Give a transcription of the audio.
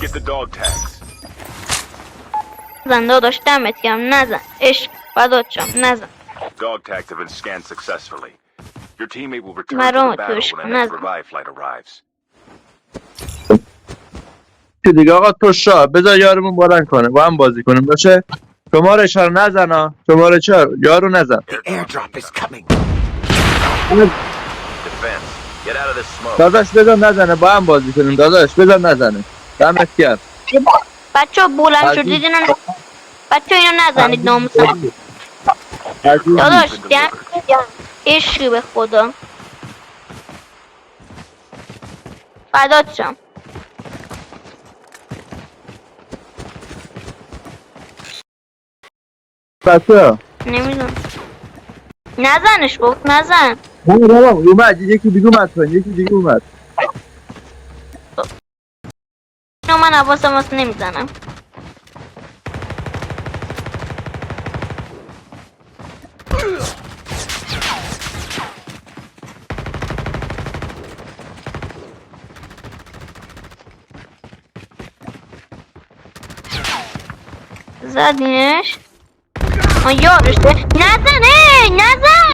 Get the dog tags. نزن داداش دمت گرم نزن عشق فدات شم نزن Dog tags have been scanned successfully. Your teammate will return to مرام the battle توش when the next نزن revive flight arrives. چی دیگه آقا تو شاه بذار یارمون بلند کنه با هم بازی کنیم باشه. شماره 4 نزن ها. شماره 4 یارو نزن. Airdrop is coming. Defense. Get out of this smoke. داداش بذار نزنه با هم بازی کنیم داداش بذار نزنه. دمت گرم. بچه ها بلند عزیز. شدید اینو بچه ها اینو نزنید ناموسم عزیز. داداش دمت گرم عشقی به خدا فدات شم بچه نمیدونم نزنش گفت نزن بابا اومد یکی دیگه اومد یکی دیگه اومد. اینو من حواسم هست نمیزنم زدینش یارشه نزن نزن